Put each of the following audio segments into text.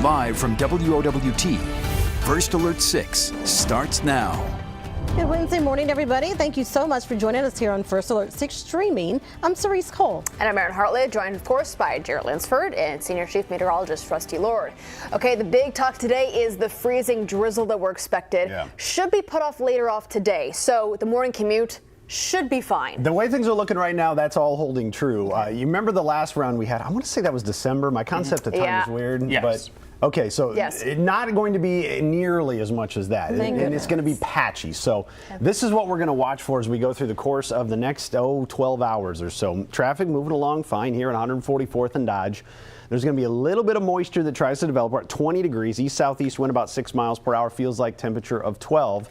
Live from WOWT, First Alert 6 starts now. Good Wednesday morning, everybody. Thank you so much for joining us here on First Alert 6 streaming. I'm Cerise Cole. And I'm Erin Hartley, joined, of course, by Jarrett Lansford and Senior Chief Meteorologist Rusty Lord. Okay, the big talk today is the freezing drizzle that we're expected. Should be put off later today. So the morning commute should be fine. The way things are looking right now, that's all holding true. You remember the last round we had? I want to say that was December. My concept of time is weird. Yes. But okay, so not going to be nearly as much as that. And it's going to be patchy. So this is what we're going to watch for as we go through the course of the next, 12 hours or so. Traffic moving along fine here at 144th and Dodge. There's going to be a little bit of moisture that tries to develop. We're at 20 degrees, east-southeast wind about 6 miles per hour, feels like temperature of 12.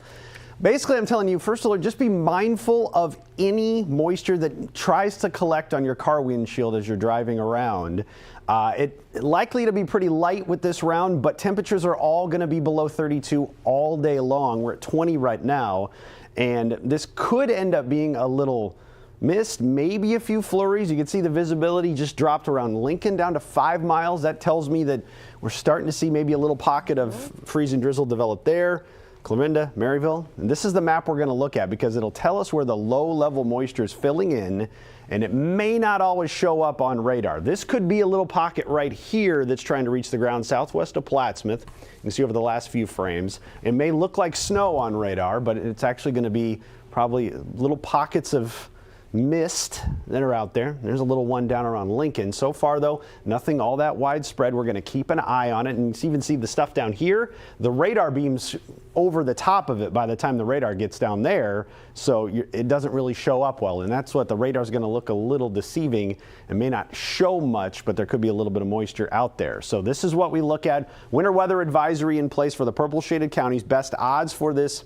Basically, I'm telling you, First Alert, just be mindful of any moisture that tries to collect on your car windshield as you're driving around. It's likely to be pretty light with this round, but temperatures are all going to be below 32 all day long. We're at 20 right now, and this could end up being a little mist, maybe a few flurries. You can see the visibility just dropped around Lincoln down to 5 miles. That tells me that we're starting to see maybe a little pocket of freezing drizzle develop there. Clarinda, Maryville, and this is the map we're going to look at because it'll tell us where the low-level moisture is filling in, and it may not always show up on radar. This could be a little pocket right here that's trying to reach the ground southwest of Plattsmouth. You can see over the last few frames. It may look like snow on radar, but it's actually going to be probably little pockets of mist that are out there. There's a little one down around Lincoln. So far, though, nothing all that widespread. We're going to keep an eye on it and even see the stuff down here. The radar beam's over the top of it by the time the radar gets down there, so it doesn't really show up well, and that's what the radar's going to look a little deceiving and may not show much, but there could be a little bit of moisture out there. So this is what we look at. Winter weather advisory in place for the purple shaded counties. Best odds for this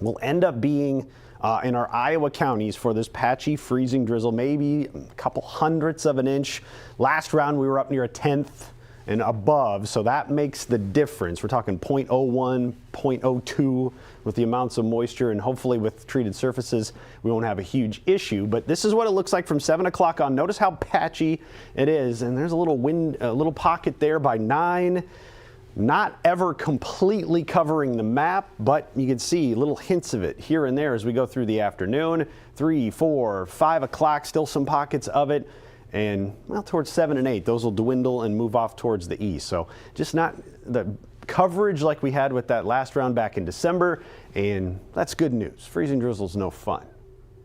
will end up being in our Iowa counties for this patchy freezing drizzle, maybe a couple hundredths of an inch. Last round we were up near a tenth and above, so that makes the difference. We're talking 0.01, 0.02 with the amounts of moisture, and hopefully with treated surfaces we won't have a huge issue. But this is what it looks like from 7 o'clock on. Notice how patchy it is, and there's a little wind, a little pocket there by 9. Not ever completely covering the map, but you can see little hints of it here and there as we go through the afternoon. 3, 4, 5 o'clock, still some pockets of it. And, well, towards 7 and 8, those will dwindle and move off towards the east. So just not the coverage like we had with that last round back in December. And that's good news. Freezing drizzle's no fun.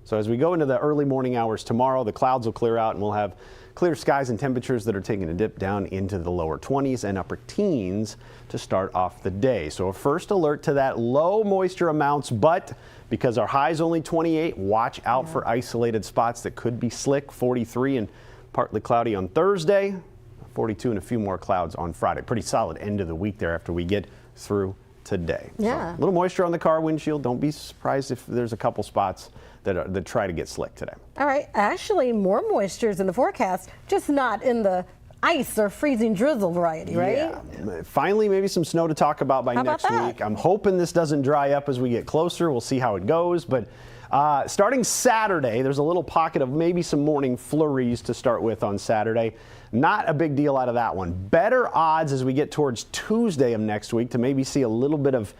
So as we go into the early morning hours tomorrow, the clouds will clear out and we'll have clear skies and temperatures that are taking a dip down into the lower 20s and upper teens to start off the day. So a first alert to that low moisture amounts, but because our high is only 28, watch out for isolated spots that could be slick. 43 and partly cloudy on Thursday, 42 and a few more clouds on Friday. Pretty solid end of the week there after we get through today. Yeah. So, a little moisture on the car windshield. Don't be surprised if there's a couple spots that try to get slick today. All right, actually more moisture is in the forecast, just not in the ice or freezing drizzle variety, right? Yeah. Finally, maybe some snow to talk about by next week. I'm hoping this doesn't dry up as we get closer. We'll see how it goes. But starting Saturday, there's a little pocket of maybe some morning flurries to start with on Saturday. Not a big deal out of that one. Better odds as we get towards Tuesday of next week to maybe see a little bit of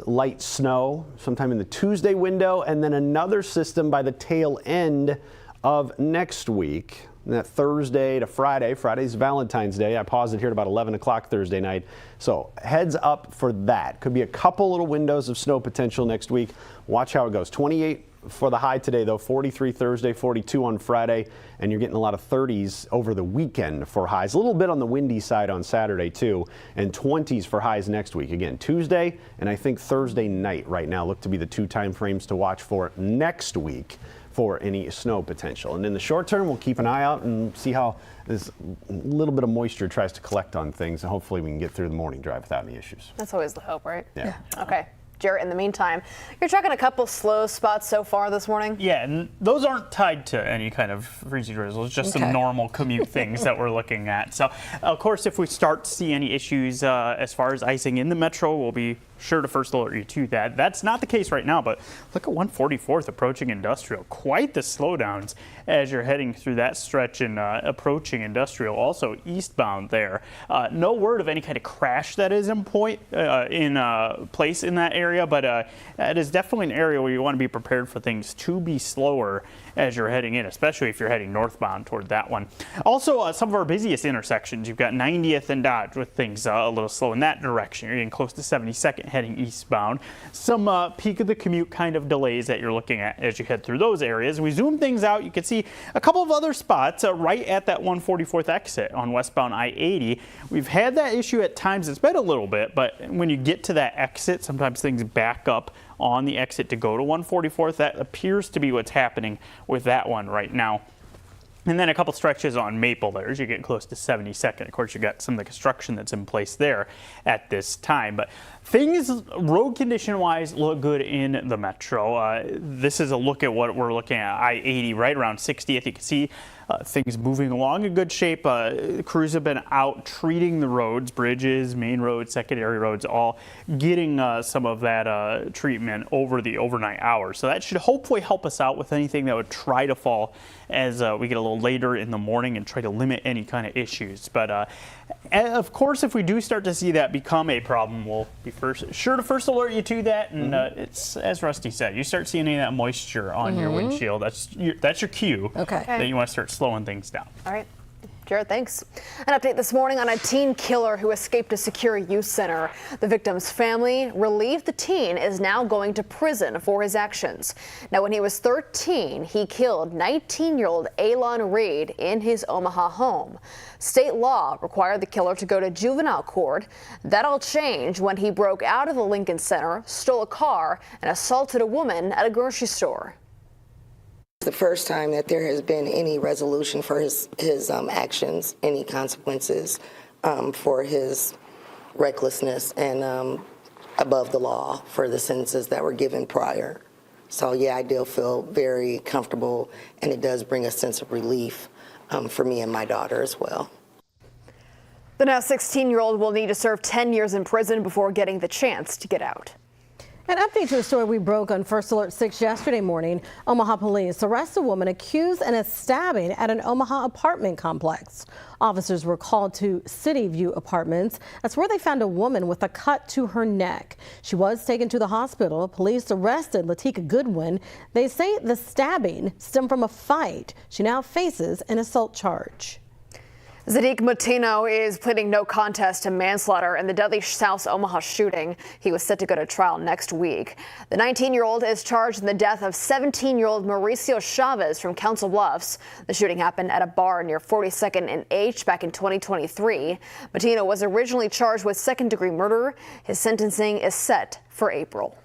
light snow sometime in the Tuesday window, and then another system by the tail end of next week. That Thursday to Friday. Friday's Valentine's Day. I paused it here at about 11 o'clock Thursday night. So heads up for that. Could be a couple little windows of snow potential next week. Watch how it goes. 28 for the high today, though. 43 Thursday, 42 on Friday. And you're getting a lot of 30s over the weekend for highs. A little bit on the windy side on Saturday, too. And 20s for highs next week. Again, Tuesday and I think Thursday night right now look to be the two time frames to watch for next week for any snow potential. And in the short term, we'll keep an eye out and see how this little bit of moisture tries to collect on things. And hopefully we can get through the morning drive without any issues. That's always the hope, right? Yeah. Okay. Jarrett, in the meantime, you're tracking a couple slow spots so far this morning? Yeah, and those aren't tied to any kind of freezing drizzle. It's just some normal commute things that we're looking at. So, of course, if we start to see any issues as far as icing in the metro, we'll be sure to first alert you to that. That's not the case right now, but look at 144th approaching Industrial. Quite the slowdowns as you're heading through that stretch and approaching Industrial. Also eastbound there. No word of any kind of crash that is in place in that area, but it is definitely an area where you want to be prepared for things to be slower as you're heading in, especially if you're heading northbound toward that one. Also, some of our busiest intersections, you've got 90th and Dodge with things a little slow in that direction. You're getting close to 72nd heading eastbound. Some peak of the commute kind of delays that you're looking at as you head through those areas. And we zoom things out, you can see a couple of other spots right at that 144th exit on westbound I-80. We've had that issue at times. It's been a little bit, but when you get to that exit, sometimes things back up on the exit to go to 144th. That appears to be what's happening with that one right now. And then a couple stretches on Maple there as you get close to 72nd. Of course, you got some of the construction that's in place there at this time. But things, road condition-wise, look good in the metro. This is a look at what we're looking at. I-80 right around 60th. You can see things moving along in good shape. Crews have been out treating the roads, bridges, main roads, secondary roads, all getting some of that treatment over the overnight hours. So that should hopefully help us out with anything that would try to fall as we get a little later in the morning and try to limit any kind of issues. But of course, if we do start to see that become a problem, we'll be sure to first alert you to that. And it's, as Rusty said, you start seeing any of that moisture on your windshield, that's your cue that you want to start slowing things down. All right. Jarrett, thanks. An update this morning on a teen killer who escaped a secure youth center. The victim's family relieved the teen is now going to prison for his actions. Now, when he was 13, he killed 19-year-old Alon Reed in his Omaha home. State law required the killer to go to juvenile court. That all changed when he broke out of the Lincoln Center, stole a car, and assaulted a woman at a grocery store. The first time that there has been any resolution for his actions, any consequences for his recklessness and above the law for the sentences that were given prior. So yeah, I do feel very comfortable, and it does bring a sense of relief for me and my daughter as well. The now 16-year-old will need to serve 10 years in prison before getting the chance to get out. An update to a story we broke on First Alert 6 yesterday morning. Omaha police arrest a woman accused in a stabbing at an Omaha apartment complex. Officers were called to City View Apartments. That's where they found a woman with a cut to her neck. She was taken to the hospital. Police arrested Latika Goodwin. They say the stabbing stemmed from a fight. She now faces an assault charge. Zadik Mutino is pleading no contest to manslaughter in the deadly South Omaha shooting. He was set to go to trial next week. The 19-year-old is charged in the death of 17-year-old Mauricio Chavez from Council Bluffs. The shooting happened at a bar near 42nd and H back in 2023. Mutino was originally charged with second-degree murder. His sentencing is set for April.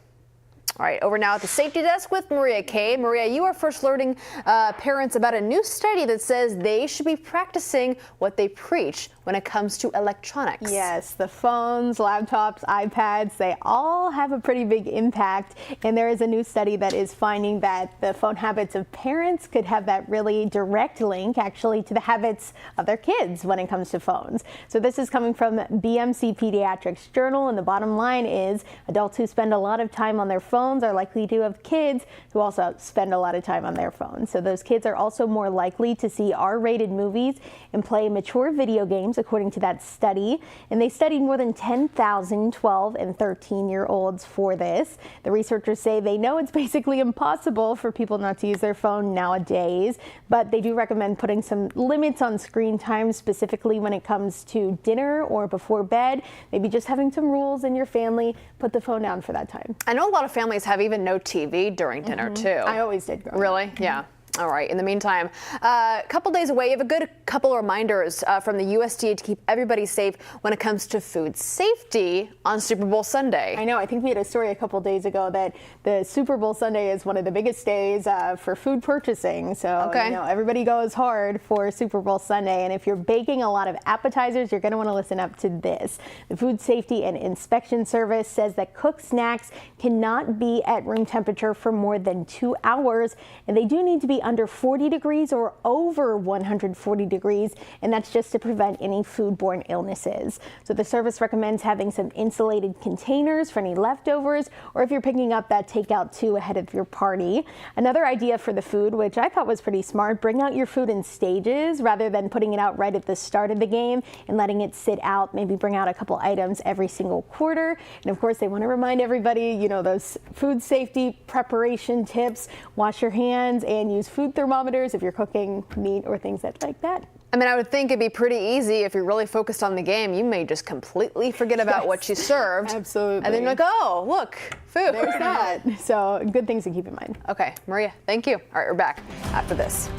All right, over now at the safety desk with Maria Kay. Maria, you are first alerting parents about a new study that says they should be practicing what they preach when it comes to electronics. Yes, the phones, laptops, iPads, they all have a pretty big impact. And there is a new study that is finding that the phone habits of parents could have that really direct link actually to the habits of their kids when it comes to phones. So this is coming from BMC Pediatrics Journal, and the bottom line is adults who spend a lot of time on their phones are likely to have kids who also spend a lot of time on their phones. So those kids are also more likely to see R-rated movies and play mature video games, according to that study. And they studied more than 10,000 12 and 13-year-olds for this. The researchers say they know it's basically impossible for people not to use their phone nowadays, but they do recommend putting some limits on screen time, specifically when it comes to dinner or before bed. Maybe just having some rules in your family. Put the phone down for that time. I know a lot of families have even no TV during dinner too. I always did. Really? Yeah. All right. In the meantime, a couple days away, you have a good couple of reminders from the USDA to keep everybody safe when it comes to food safety on Super Bowl Sunday. I know. I think we had a story a couple days ago that the Super Bowl Sunday is one of the biggest days for food purchasing. So everybody goes hard for Super Bowl Sunday. And if you're baking a lot of appetizers, you're going to want to listen up to this. The Food Safety and Inspection Service says that cooked snacks cannot be at room temperature for more than 2 hours, and they do need to be under 40 degrees or over 140 degrees, and that's just to prevent any foodborne illnesses. So the service recommends having some insulated containers for any leftovers, or if you're picking up that takeout too ahead of your party. Another idea for the food, which I thought was pretty smart, bring out your food in stages rather than putting it out right at the start of the game and letting it sit out. Maybe bring out a couple items every single quarter. And of course, they want to remind everybody, those food safety preparation tips. Wash your hands and use food thermometers if you're cooking meat or things like that. I mean, I would think it'd be pretty easy if you're really focused on the game. You may just completely forget about what you served. Absolutely. And then you're like, oh, look, food. There's that. So good things to keep in mind. Okay, Maria, thank you. All right, we're back after this.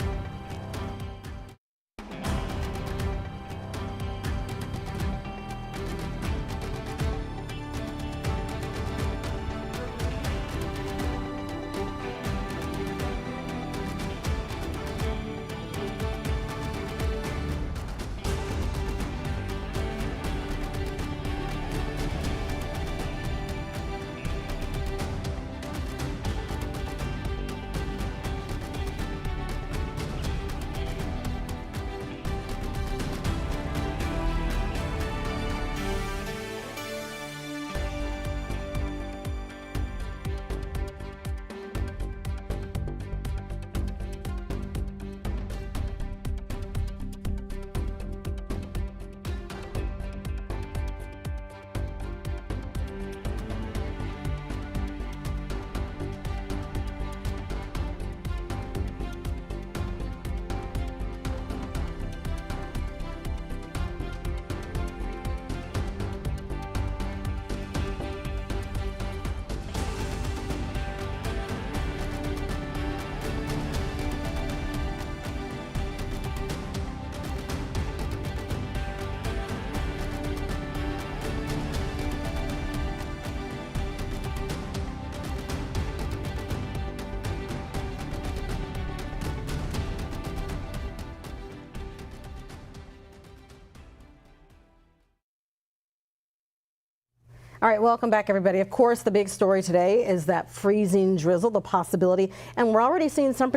All right, welcome back, everybody. Of course, the big story today is that freezing drizzle, the possibility, and we're already seeing some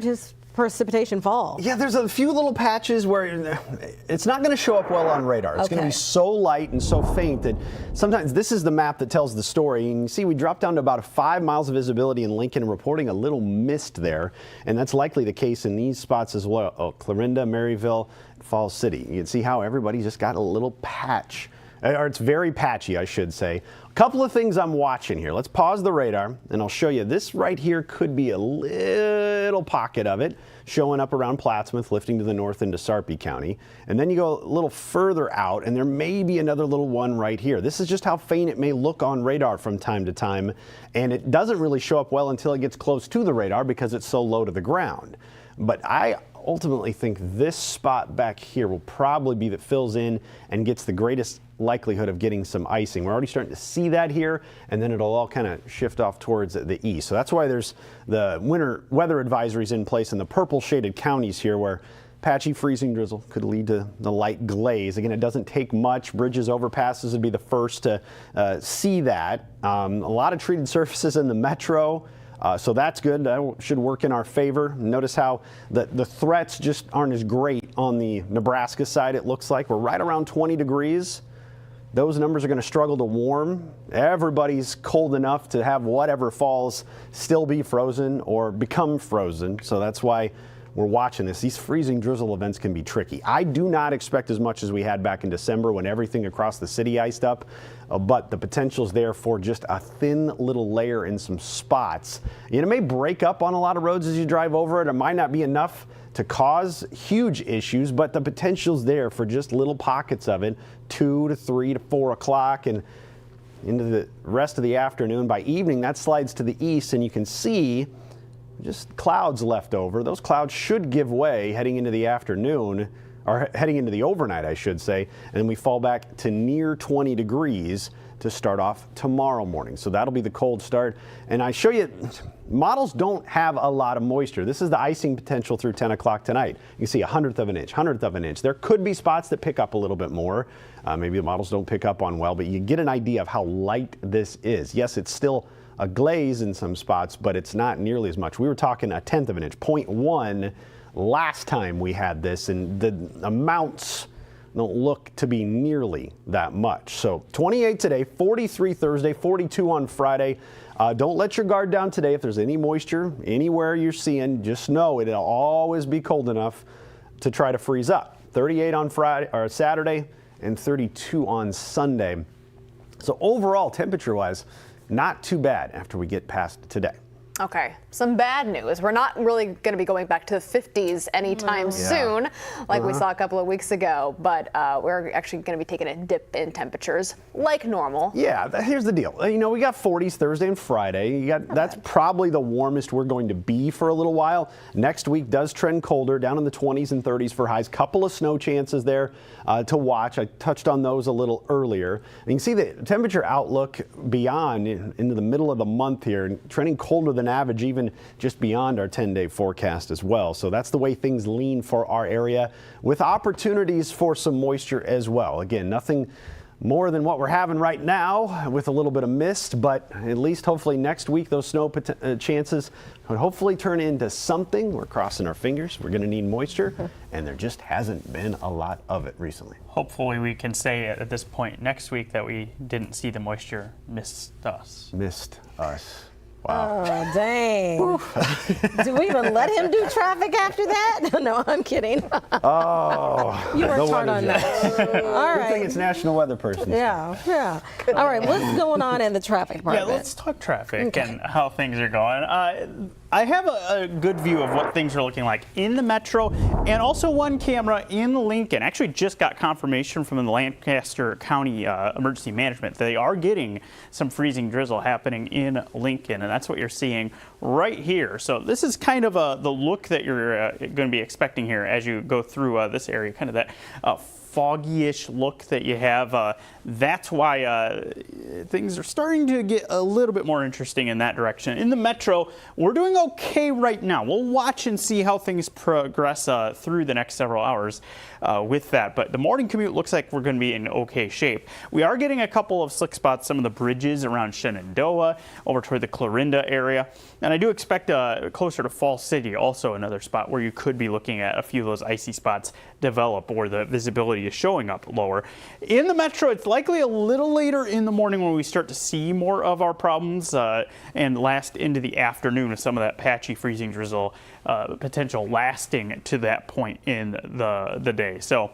precipitation fall. Yeah, there's a few little patches where it's not going to show up well on radar. It's going to be so light and so faint that sometimes this is the map that tells the story. You can see we dropped down to about 5 miles of visibility in Lincoln, reporting a little mist there, and that's likely the case in these spots as well. Oh, Clarinda, Maryville, Falls City. You can see how everybody just got a little patch. Or it's very patchy, I should say. A couple of things I'm watching here. Let's pause the radar and I'll show you. This right here could be a little pocket of it showing up around Plattsmouth, lifting to the north into Sarpy County. And then you go a little further out and there may be another little one right here. This is just how faint it may look on radar from time to time. And it doesn't really show up well until it gets close to the radar because it's so low to the ground. But I ultimately think this spot back here will probably be that fills in and gets the greatest likelihood of getting some icing. We're already starting to see that here, and then it'll all kind of shift off towards the east. So that's why there's the winter weather advisories in place in the purple shaded counties here where patchy freezing drizzle could lead to the light glaze. Again, it doesn't take much. Bridges, overpasses would be the first to see that. A lot of treated surfaces in the metro. So that's good. That should work in our favor. Notice how the threats just aren't as great on the Nebraska side, it looks like. We're right around 20 degrees. Those numbers are going to struggle to warm. Everybody's cold enough to have whatever falls still be frozen or become frozen. So that's why we're watching this. These freezing drizzle events can be tricky. I do not expect as much as we had back in December when everything across the city iced up, but the potential's there for just a thin little layer in some spots. And it may break up on a lot of roads as you drive over it. It might not be enough to cause huge issues, but the potential's there for just little pockets of it, 2 to 3 to 4 o'clock and into the rest of the afternoon. By evening, that slides to the east, and you can see just clouds left over. Those clouds should give way heading into the afternoon, or heading into the overnight, I should say, and then we fall back to near 20 degrees to start off tomorrow morning. So that'll be the cold start. And I show you, models don't have a lot of moisture. This is the icing potential through 10 o'clock tonight. You can see 1/100 of an inch, 1/100 of an inch. There could be spots that pick up a little bit more. Maybe the models don't pick up on well, but you get an idea of how light this is. Yes, it's still a glaze in some spots, but it's not nearly as much. We were talking 1/10 of an inch, 0.1 last time we had this, and the amounts don't look to be nearly that much. So 28 today, 43 Thursday, 42 on Friday. Don't let your guard down today. If there's any moisture anywhere you're seeing, just know it'll always be cold enough to try to freeze up. 38 on Friday or Saturday and 32 on Sunday. So overall, temperature-wise, not too bad after we get past today. Okay, some bad news. We're not really going to be going back to the 50s anytime soon, like we saw a couple of weeks ago, but we're actually going to be taking a dip in temperatures like normal. Yeah, here's the deal. You know, we got 40s Thursday and Friday. That's probably the warmest we're going to be for a little while. Next week does trend colder, down in the 20s and 30s for highs. Couple of snow chances there to watch. I touched on those a little earlier. And you can see the temperature outlook beyond into the middle of the month here, trending colder than average, even just beyond our 10-day forecast as well. So that's the way things lean for our area, with opportunities for some moisture as well. Again, nothing more than what we're having right now with a little bit of mist, but at least hopefully next week those snow chances would hopefully turn into something. We're crossing our fingers. We're going to need moisture, and there just hasn't been a lot of it recently. Hopefully we can say at this point next week that we didn't see the moisture missed us. Missed us. Wow. Oh, dang. Do we even let him do traffic after that? No, I'm kidding. Oh. You worked hard on that. All right. Good thing it's National Weather Person. Yeah. All right, what's going on in the traffic department? Yeah, let's talk traffic and how things are going. I have a good view of what things are looking like in the metro, and also one camera in Lincoln. Actually just got confirmation from the Lancaster County Emergency Management. They are getting some freezing drizzle happening in Lincoln, and that's what you're seeing right here. So this is kind of the look that you're going to be expecting here as you go through this area, kind of that foggy-ish look that you have. That's why things are starting to get a little bit more interesting in that direction. In the metro, we're doing okay right now. We'll watch and see how things progress through the next several hours with that. But the morning commute looks like we're going to be in okay shape. We are getting a couple of slick spots, some of the bridges around Shenandoah, over toward the Clarinda area. And I do expect closer to Fall City, also another spot where you could be looking at a few of those icy spots develop, or the visibility is showing up lower. In the metro, it's likely a little later in the morning when we start to see more of our problems and last into the afternoon with some of that patchy freezing drizzle potential lasting to that point in the day. So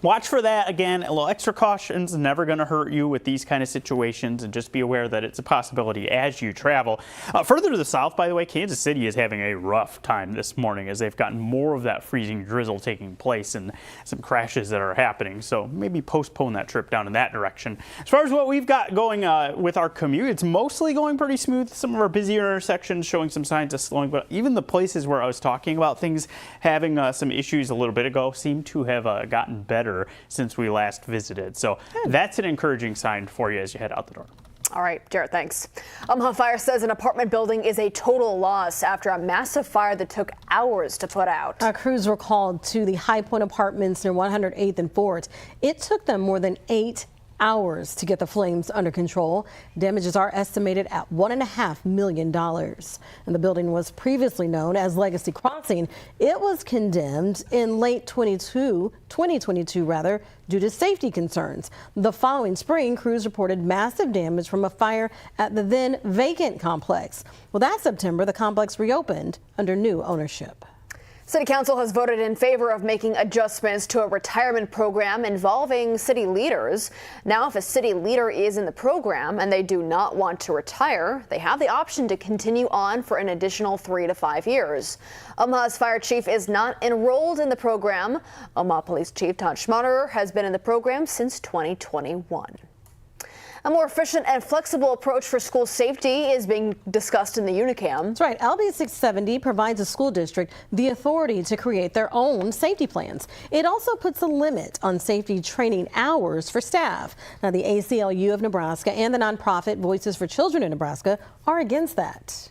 watch for that. Again, a little extra caution is never going to hurt you with these kind of situations, and just be aware that it's a possibility as you travel. Further to the south, by the way, Kansas City is having a rough time this morning as they've gotten more of that freezing drizzle taking place and some crashes that are happening. So maybe postpone that trip down in that direction. As far as what we've got going with our commute, it's mostly going pretty smooth. Some of our busier intersections showing some signs of slowing, but even the places where I was talking about things having some issues a little bit ago seem to have gotten better since we last visited. So that's an encouraging sign for you as you head out the door. All right, Jarrett, thanks. Omaha Fire says an apartment building is a total loss after a massive fire that took hours to put out. Crews were called to the High Point Apartments near 108th and Fort. It took them more than 8 hours to get the flames under control. Damages are estimated at $1.5 million. And the building was previously known as Legacy Crossing. It was condemned in late 2022 due to safety concerns. The following spring, crews reported massive damage from a fire at the then vacant complex. Well, that September, the complex reopened under new ownership. City Council has voted in favor of making adjustments to a retirement program involving city leaders. Now, if a city leader is in the program and they do not want to retire, they have the option to continue on for an additional 3 to 5 years. Omaha's fire chief is not enrolled in the program. Omaha Police Chief Todd Schmaderer has been in the program since 2021. A more efficient and flexible approach for school safety is being discussed in the Unicam. That's right. LB 670 provides a school district the authority to create their own safety plans. It also puts a limit on safety training hours for staff. Now, the ACLU of Nebraska and the nonprofit Voices for Children in Nebraska are against that.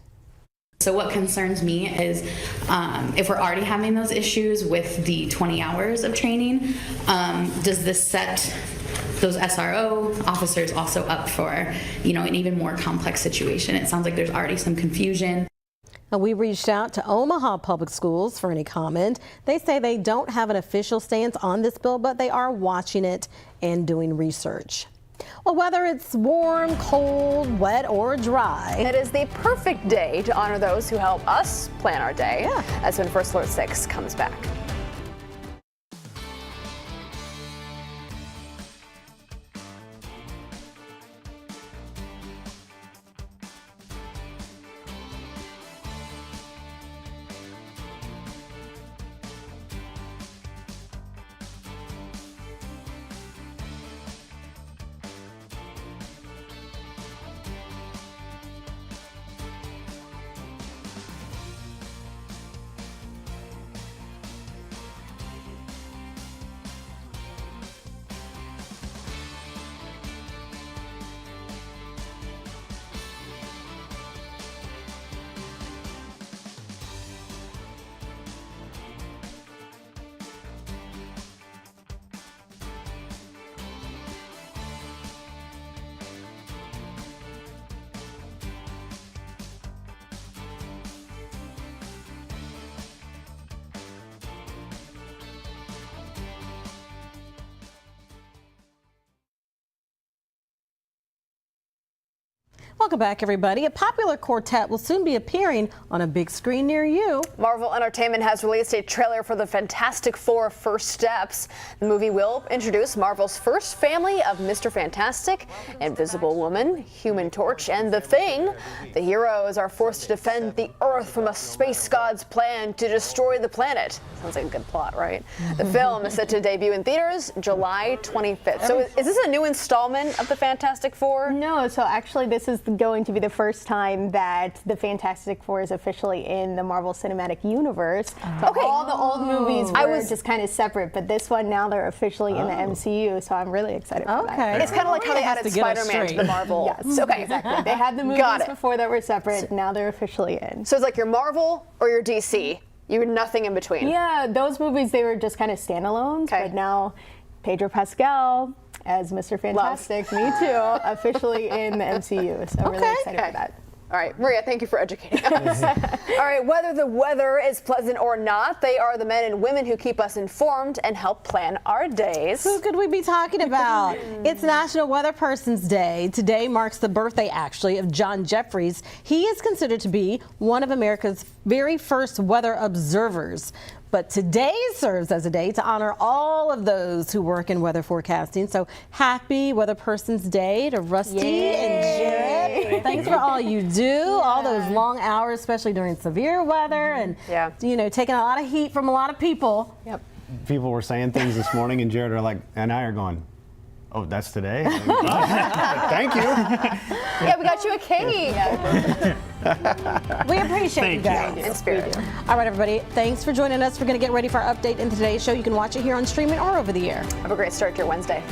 So what concerns me is if we're already having those issues with the 20 hours of training, does this set those SRO officers also up for, an even more complex situation? It sounds like there's already some confusion. Now, we reached out to Omaha Public Schools for any comment. They say they don't have an official stance on this bill, but they are watching it and doing research. Well, whether it's warm, cold, wet, or dry, it is the perfect day to honor those who help us plan our day. Yeah. That's when First Alert 6 comes back. Welcome back, everybody. A popular quartet will soon be appearing on a big screen near you. Marvel Entertainment has released a trailer for the Fantastic Four First Steps. The movie will introduce Marvel's first family of Mr. Fantastic, Invisible Woman, Human Torch, and The Thing. The heroes are forced to defend the Earth from a space god's plan to destroy the planet. Sounds like a good plot, right? The film is set to debut in theaters July 25th. So is this a new installment of the Fantastic Four? No, so actually this is going to be the first time that the Fantastic Four is officially in the Marvel Cinematic Universe. So Okay. all the old movies were just kind of separate, but this one now they're officially in the MCU, so I'm really excited for that. It's kind of like how they added Spider-Man to the Marvel. Yes, Okay. exactly. They had the movies before that were separate, now they're officially in. So it's like your Marvel or your DC. You're nothing in between. Yeah, those movies, they were just kind of standalones, but now Pedro Pascal as Mr. Fantastic, me too, officially in the MCU. So I'm really excited for that. All right, Maria, thank you for educating us. All right, whether the weather is pleasant or not, they are the men and women who keep us informed and help plan our days. Who could we be talking about? It's National Weather Person's Day. Today marks the birthday, actually, of John Jeffries. He is considered to be one of America's very first weather observers. But today serves as a day to honor all of those who work in weather forecasting. So happy Weather Person's Day to Rusty and Jared. Thanks for all you do, all those long hours, especially during severe weather and, taking a lot of heat from a lot of people. Yep. People were saying things this morning, and Jared and I are going, oh, that's today? Thank you. Yeah, we got you a cake. We appreciate you guys. In spirit. All right, everybody. Thanks for joining us. We're going to get ready for our update in today's show. You can watch it here on streaming or over the air. Have a great start to your Wednesday.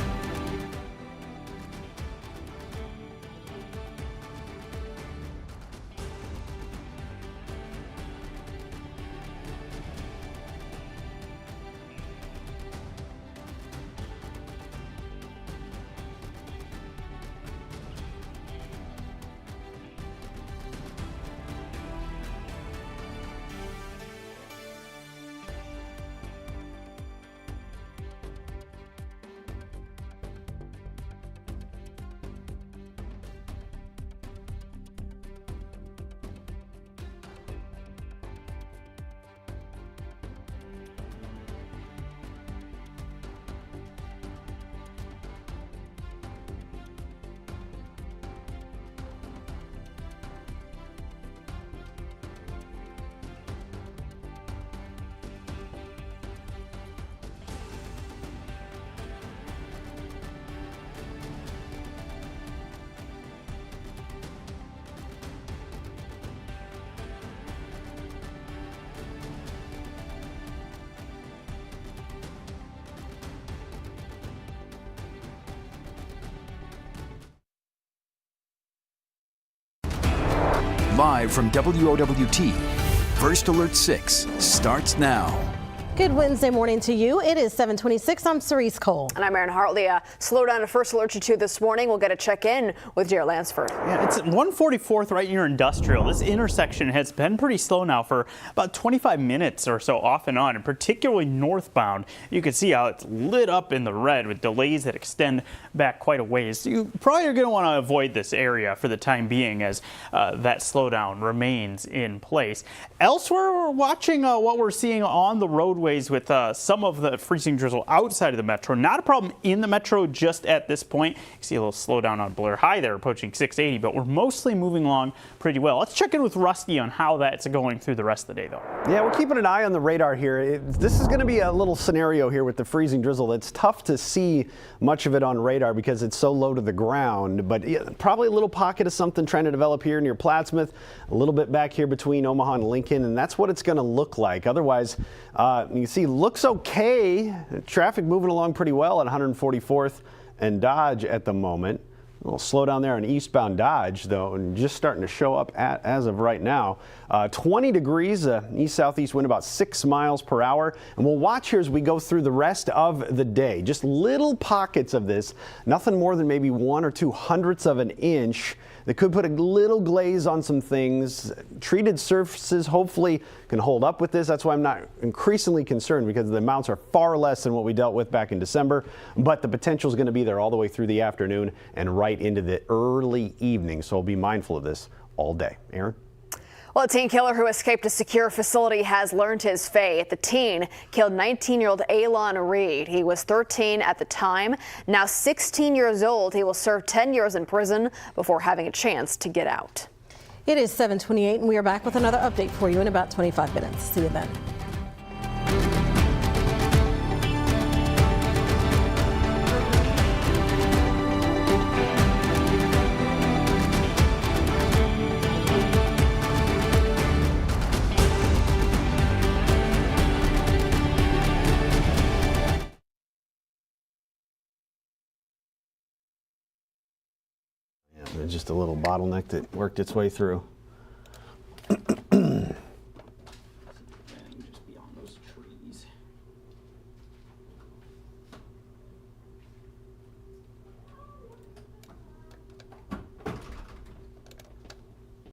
Live from WOWT, First Alert 6 starts now. Good Wednesday morning to you. It is 7:26. I'm Cerise Cole. And I'm Erin Hartley. Slowdown at First Alert 2 this morning. We'll get a check-in with Jared Lansford. Yeah, it's 144th right near Industrial. This intersection has been pretty slow now for about 25 minutes or so off and on, and particularly northbound. You can see how it's lit up in the red with delays that extend back quite a ways. You probably are going to want to avoid this area for the time being as that slowdown remains in place. Elsewhere, we're watching what we're seeing on the roadway with some of the freezing drizzle outside of the metro. Not a problem in the metro just at this point. You see a little slowdown on Blair High there, approaching 680, but we're mostly moving along pretty well. Let's check in with Rusty on how that's going through the rest of the day, though. Yeah, we're keeping an eye on the radar here. This is going to be a little scenario here with the freezing drizzle. It's tough to see much of it on radar because it's so low to the ground, but yeah, probably a little pocket of something trying to develop here near Plattsmouth, a little bit back here between Omaha and Lincoln, and that's what it's going to look like. Otherwise, you can see looks okay. Traffic moving along pretty well at 144th and Dodge at the moment. A little slowdown there on eastbound Dodge, though, and just starting to show up as of right now. 20 degrees, east-southeast wind about 6 miles per hour. And we'll watch here as we go through the rest of the day. Just little pockets of this, nothing more than maybe 1 or 2 hundredths of an inch. That could put a little glaze on some things. Treated surfaces hopefully can hold up with this. That's why I'm not increasingly concerned, because the amounts are far less than what we dealt with back in December. But the potential is going to be there all the way through the afternoon and right into the early evening. So we'll be mindful of this all day. Aaron? Well, a teen killer who escaped a secure facility has learned his fate. The teen killed 19-year-old Alon Reed. He was 13 at the time. Now 16 years old, he will serve 10 years in prison before having a chance to get out. It is 7:28, and we are back with another update for you in about 25 minutes. See you then. Just a little bottleneck that worked its way through.